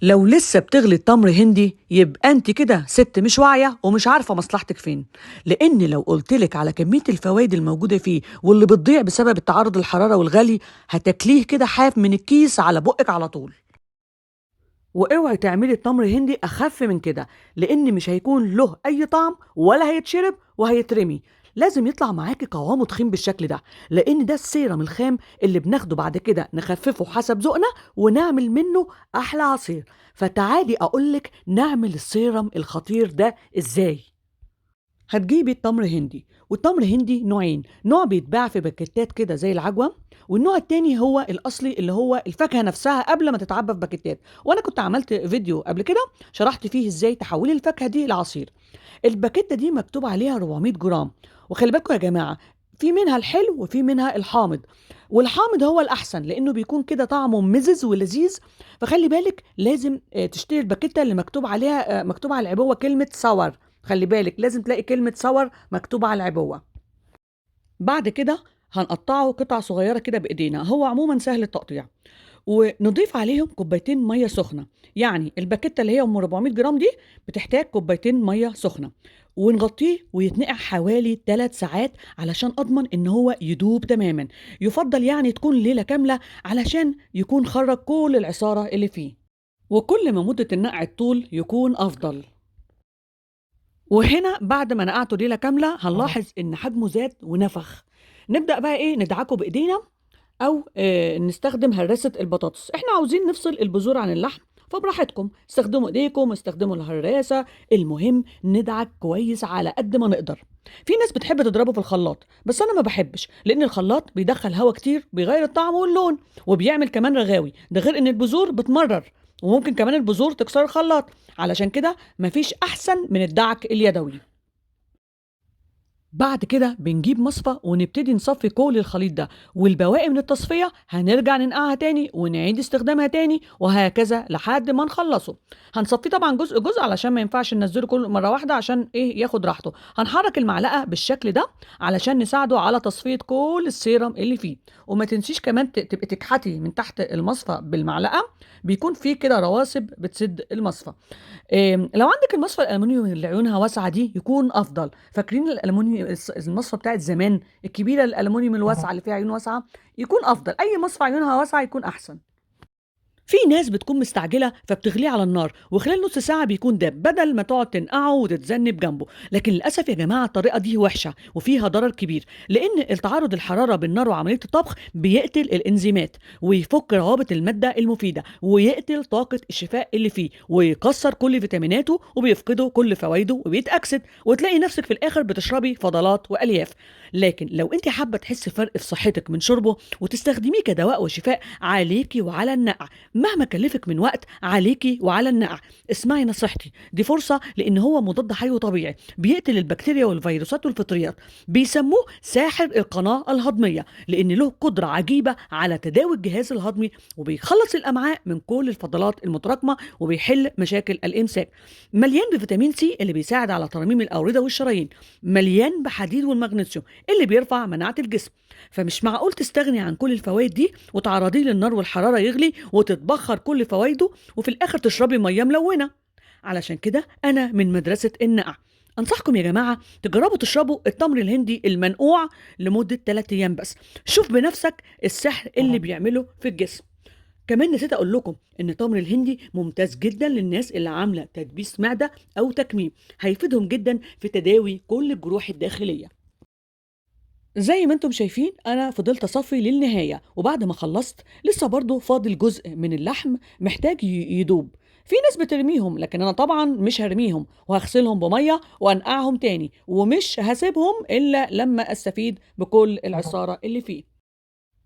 لو لسه بتغلي التمر هندي يبقى انت كده ست مش واعية ومش عارفة مصلحتك فين. لان لو قلتلك على كمية الفوائد الموجودة فيه واللي بتضيع بسبب التعرض للحرارة والغلي هتاكليه كده حاف من الكيس على بقك على طول. واوعي تعملي التمر هندي اخف من كده، لان مش هيكون له اي طعم ولا هيتشرب وهيترمي. لازم يطلع معاكي قوامه تخين بالشكل ده، لان ده السيرم الخام اللي بناخده بعد كده نخففه حسب ذوقنا ونعمل منه احلى عصير. فتعالي اقولك نعمل السيرم الخطير ده ازاي. هتجيبي التمر هندي، والتمر هندي نوعين، نوع بيتباع في باكيتات كده زي العجوة، والنوع التاني هو الأصلي اللي هو الفاكهة نفسها قبل ما تتعبى في باكيتات. وأنا كنت عملت فيديو قبل كده شرحت فيه إزاي تحولي الفاكهة دي لعصير. الباكيتة دي مكتوب عليها 400 جرام. وخلي بالكم يا جماعة، في منها الحلو وفي منها الحامض، والحامض هو الأحسن لأنه بيكون كده طعمه مزز ولذيذ. فخلي بالك لازم تشتري الباكيتة اللي مكتوب عليها مكتوب على العبوة كلمة صور. خلي بالك لازم تلاقي كلمة صور مكتوبة على العبوة. بعد كده هنقطعه قطع صغيرة كده بإيدينا، هو عموما سهل التقطيع. ونضيف عليهم كوبايتين مية سخنة، يعني الباكيتة اللي هي ام 400 جرام دي بتحتاج كوبايتين مية سخنة. ونغطيه ويتنقع حوالي 3 ساعات علشان اضمن ان هو يدوب تماما. يفضل يعني تكون ليلة كاملة علشان يكون خرج كل العصارة اللي فيه. وكل ما مدة النقع الطول يكون افضل. وهنا بعد ما نقعته ليلة كاملة هنلاحظ إن حجمه زاد ونفخ. نبدأ بقى إيه ندعكه بإيدينا، أو نستخدم هراسة البطاطس. إحنا عاوزين نفصل البذور عن اللحم، فبراحتكم استخدموا إيديكم استخدموا الهراسة. المهم ندعك كويس على قد ما نقدر. في ناس بتحب تضربه في الخلاط، بس أنا ما بحبش لأن الخلاط بيدخل هوا كتير بيغير الطعم واللون، وبيعمل كمان رغاوي، ده غير إن البذور بتمرر، وممكن كمان البذور تكسر الخلاط. علشان كده مفيش أحسن من الدعك اليدوي. بعد كده بنجيب مصفى ونبتدي نصفي كل الخليط ده، والبواقي من التصفية هنرجع ننقعها تاني ونعيد استخدامها تاني وهكذا لحد ما نخلصه. هنصفيه طبعا جزء جزء علشان ما ينفعش ننزله كل مرة واحدة عشان ايه ياخد راحته. هنحرك المعلقة بالشكل ده علشان نساعده على تصفية كل السيرم اللي فيه. وما تنسيش كمان تبقي تكحتي من تحت المصفى بالمعلقة، بيكون فيه كده رواسب بتسد المصفى. لو عندك المصفى الألمونيوم اللي عيونها واسعة دي يكون أفضل. فاكرين الألمونيوم المصفى بتاعت زمان الكبيرة الألمونيوم الواسعة اللي فيها عيون واسعة؟ يكون أفضل. أي مصفى عيونها واسعة يكون أحسن. في ناس بتكون مستعجلة فبتغليه على النار وخلال نص ساعة بيكون داب بدل ما تقعد تنقعه وتتذنب جنبه. لكن للأسف يا جماعة الطريقة دي وحشة وفيها ضرر كبير، لأن التعرض الحرارة بالنار وعملية الطبخ بيقتل الإنزيمات ويفك روابط المادة المفيدة ويقتل طاقة الشفاء اللي فيه ويكسر كل فيتاميناته وبيفقده كل فوائده وبيتأكسد، وتلاقي نفسك في الآخر بتشربي فضلات وألياف. لكن لو انت حابة تحسي فرق في صحتك من شربه وتستخدميه كدواء وشفاء، عليكي وعلى النقع مهما كلفك من وقت، عليكي وعلى النقع. اسمعي نصيحتي دي فرصة، لان هو مضاد حيوي طبيعي بيقتل البكتيريا والفيروسات والفطريات. بيسموه ساحر القناة الهضمية لان له قدرة عجيبة على تداوي الجهاز الهضمي وبيخلص الامعاء من كل الفضلات المتراكمة وبيحل مشاكل الامساك. مليان بفيتامين سي اللي بيساعد على ترميم الاوردة والشرايين، مليان بحديد والمغنيسيوم اللي بيرفع مناعة الجسم. فمش معقول تستغني عن كل الفوائد دي وتعرضيه للنار والحرارة يغلي وتتبخر كل فوائده وفي الآخر تشربي مية ملونة. علشان كده أنا من مدرسة النقع. أنصحكم يا جماعة تجربوا تشربوا التمر الهندي المنقوع لمدة 3 أيام بس. شوف بنفسك السحر اللي بيعمله في الجسم. كمان نسيت أقول لكم إن التمر الهندي ممتاز جدا للناس اللي عاملة تدبيس معدة أو تكميم، هيفيدهم جدا في تداوي كل الجروح الداخلية. زي ما انتم شايفين انا فضلت اصفي للنهاية، وبعد ما خلصت لسه برضو فاضل جزء من اللحم محتاج يدوب. في ناس بترميهم لكن انا طبعا مش هرميهم، وهغسلهم بمية وانقعهم تاني ومش هسيبهم الا لما استفيد بكل العصارة اللي فيه.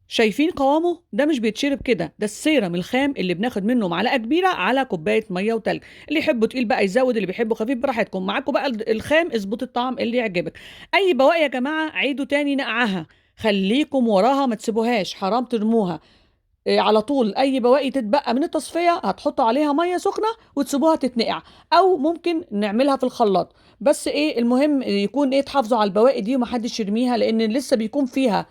شايفين قوامه؟ ده مش بيتشرب كده، ده السيرم الخام اللي بناخد منه معلقه كبيره على كوبايه ميه وتلج. اللي يحبه تقيل بقى يزود، اللي بيحبه خفيف براحتكم. معاكم بقى الخام اظبط الطعم اللي يعجبك. اي بواقي يا جماعه عيدوا تاني نقعها، خليكم وراها ما تسيبوهاش، حرام ترموها. على طول اي بواقي تتبقى من التصفيه هتحطوا عليها ميه سخنه وتسيبوها تتنقع، او ممكن نعملها في الخلاط. بس ايه المهم يكون ايه، تحافظوا على البواقي دي ومحدش يرميها، لان لسه بيكون فيها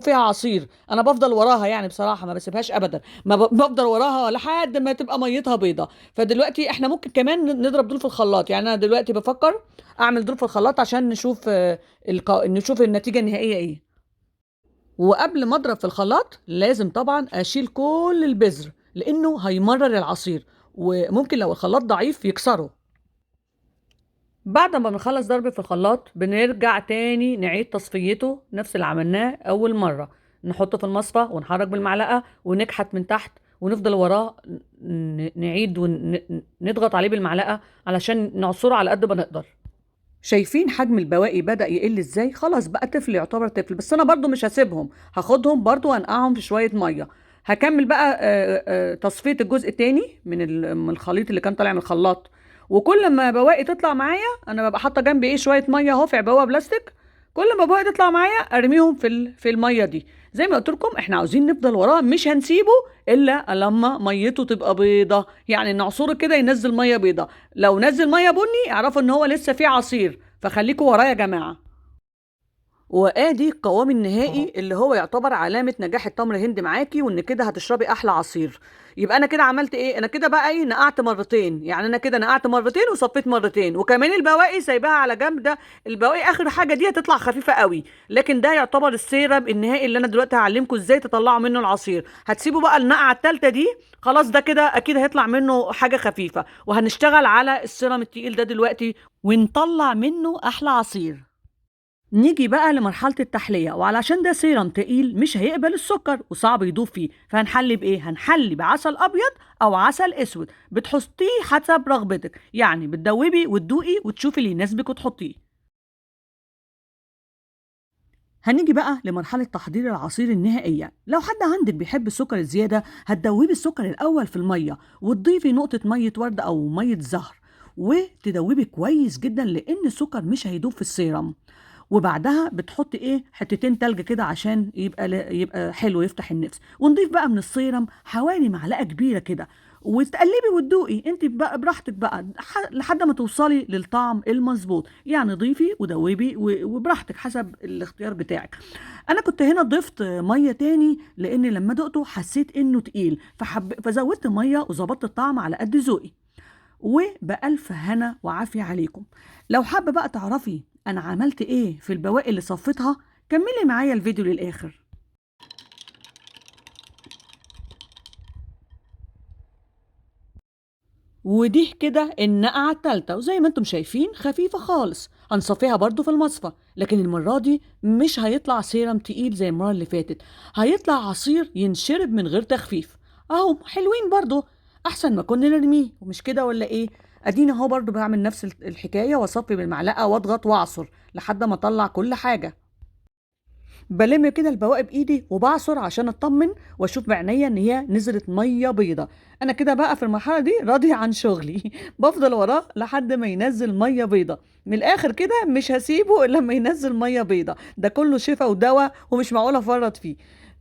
عصير. انا بفضل وراها يعني بصراحه، ما بسيبهاش ابدا، ما بفضل وراها لحد ما تبقى ميتها بيضه. فدلوقتي احنا ممكن كمان نضرب دول في الخلاط، يعني انا دلوقتي بفكر اعمل دول في الخلاط عشان نشوف نشوف النتيجه النهائيه ايه. وقبل ما اضرب في الخلاط لازم طبعا اشيل كل البذر، لانه هيمرر العصير وممكن لو الخلاط ضعيف يكسره. بعد ما بنخلص ضرب في الخلاط بنرجع تاني نعيد تصفيته نفس اللي عملناه اول مرة. نحطه في المصفى ونحرك بالمعلقة ونكحت من تحت ونفضل وراه، نعيد ونضغط عليه بالمعلقة علشان نعصره على قد ما نقدر. شايفين حجم البواقي بدأ يقل ازاي؟ خلاص بقى طفل، يعتبر طفل. بس انا برضو مش هسيبهم، هاخدهم برضو وانقعهم في شوية مية. هكمل بقى تصفية الجزء التاني من الخليط اللي كان طالع من الخلاط. وكل ما بواقي تطلع معايا انا ببقى حاطه جنبي ايه شويه ميه اهو في عبوه بلاستيك. كل ما بواقي تطلع معايا ارميهم في الميه دي. زي ما قلت لكم احنا عاوزين نفضل وراه، مش هنسيبه الا لما ميته تبقى بيضه، يعني نعصره كده ينزل ميه بيضه. لو نزل ميه بني اعرفوا ان هو لسه فيه عصير، فخليكوا ورايا يا جماعه. وادي القوام النهائي اللي هو يعتبر علامة نجاح التمر هند معاكي، وان كده هتشربي احلى عصير. يبقى انا كده عملت ايه؟ انا كده بقى ايه، نقعت مرتين. يعني انا كده نقعت مرتين وصفيت مرتين، وكمان البواقي سايباها على جنب. ده البواقي اخر حاجة دي هتطلع خفيفة قوي، لكن ده يعتبر السيرب النهائي اللي انا دلوقتي هعلمكم ازاي تطلعوا منه العصير. هتسيبوا بقى النقعة التالتة دي، خلاص ده كده اكيد هيطلع منه حاجة خفيفة، وهنشتغل على السيرم التقيل ده دلوقتي ونطلع منه احلى عصير. نيجي بقى لمرحلة التحلية، وعلشان ده سيرم تقيل مش هيقبل السكر وصعب يدوب فيه، فهنحلي بإيه؟ هنحلي بعسل أبيض أو عسل أسود، بتحطيه حسب رغبتك، يعني بتدوبي وتدوقي وتشوفي اللي يناسبك وتحطيه. هنيجي بقى لمرحلة تحضير العصير النهائية. لو حد عندك بيحب السكر الزيادة هتدوبي السكر الأول في المية وتضيفي نقطة مية ورد أو مية زهر، وتدوبي كويس جدا لأن السكر مش هيدوب في السيرم. وبعدها بتحط ايه حتتين تلج كده عشان يبقى حلو يفتح النفس. ونضيف بقى من السيرم حوالي معلقه كبيره كده، وتقلبي وتدوقي انت بقى براحتك بقى لحد ما توصلي للطعم المظبوط. يعني ضيفي ودوبي وبراحتك حسب الاختيار بتاعك. انا كنت هنا ضفت ميه تاني لان لما دقته حسيت انه تقيل، فزودت ميه وظبطت الطعم على قد ذوقي. وبألف هنا وعافية عليكم. لو حابة بقى تعرفي أنا عملت إيه في البواقي اللي صفيتها، كملي معايا الفيديو للآخر. ودي كده النقعة التالتة، وزي ما انتم شايفين خفيفة خالص. هنصفيها برضو في المصفى، لكن المرة دي مش هيطلع سيرم تقيل زي المرة اللي فاتت، هيطلع عصير ينشرب من غير تخفيف. اهو حلوين برضو، احسن ما كنا نرميه، ومش كده ولا ايه؟ اديني اهو برضو بعمل نفس الحكاية، واصفي بالمعلقة واضغط واعصر لحد ما اطلع كل حاجة. بلم كده البواقي بايدي وبعصر عشان اطمن واشوف بعينيا ان هي نزلت ميه بيضه. انا كده بقى في المرحله دي راضيه عن شغلي بفضل وراه لحد ما ينزل ميه بيضه. من الاخر كده مش هسيبه الا لما ينزل ميه بيضه، ده كله شفا ودواء ومش معقول افرط فيه.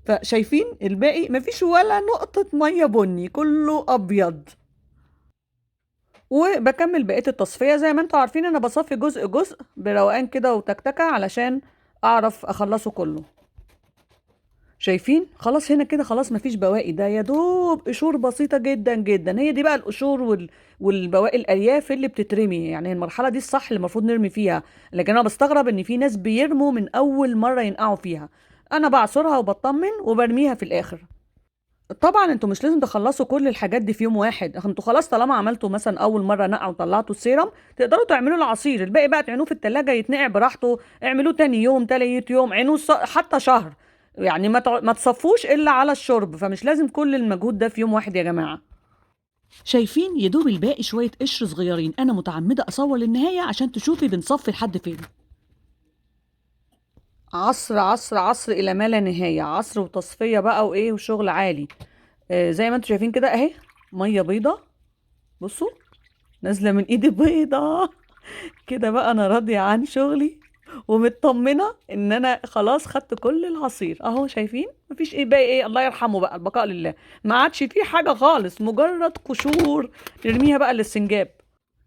فشايفين الباقي مفيش ولا نقطه ميه بني، كله ابيض. وبكمل بقيه التصفيه. زي ما انتوا عارفين انا بصفي جزء جزء بروقان كده وتكتكه علشان اعرف اخلصه كله. شايفين خلاص هنا كده خلاص مفيش بواقي، ده يا دوب قشور بسيطة جدا جدا. هي دي بقى القشور والبواقي الألياف اللي بتترمي، يعني المرحلة دي الصح اللي المفروض نرمي فيها. لكن أنا بستغرب إن في ناس بيرموا من أول مرة ينقعوا فيها. أنا بعصرها وبطمن وبرميها في الآخر. طبعا انتوا مش لازم تخلصوا كل الحاجات دي في يوم واحد، انتوا خلاص طالما عملتوا مثلا اول مره نقع وطلعتوا السيرم تقدروا تعملوا العصير. الباقي بقى تعينوه في التلاجة يتنقع براحته، اعملوه تاني يوم تالت يوم، عينوه حتى شهر. يعني ما تصفوش الا على الشرب، فمش لازم كل المجهود ده في يوم واحد يا جماعه. شايفين يدوب الباقي شويه قشر صغيرين، انا متعمده اصور للنهايه عشان تشوفي بنصفي لحد فين. عصر عصر عصر الى ما لا نهايه، عصر وتصفيه بقى وايه وشغل عالي. زي ما انتم شايفين كده اهي ميه بيضه، بصوا نازله من ايدي بيضه كده. بقى انا راضيه عن شغلي ومطمنة إن أنا خلاص خدت كل العصير أهو شايفين مفيش إيه باقي إيه الله يرحمه بقى البقاء لله ما عادش فيه حاجة خالص مجرد قشور نرميها بقى للسنجاب.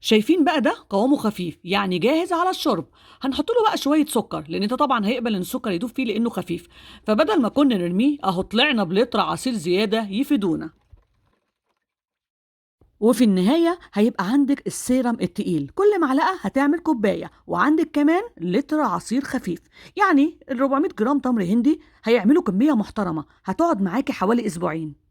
شايفين بقى ده قوامه خفيف يعني جاهز على الشرب. هنحط له بقى شوية سكر لأن ده طبعا هيقبل إن السكر يدوب فيه لأنه خفيف. فبدل ما كنا نرميه أهو طلعنا بلتر عصير زيادة يفيدونا. وفي النهاية هيبقى عندك السيرم التقيل كل معلقة هتعمل كوباية وعندك كمان لتر عصير خفيف. يعني ال 400 جرام تمر هندي هيعملوا كمية محترمة هتقعد معاكي حوالي أسبوعين.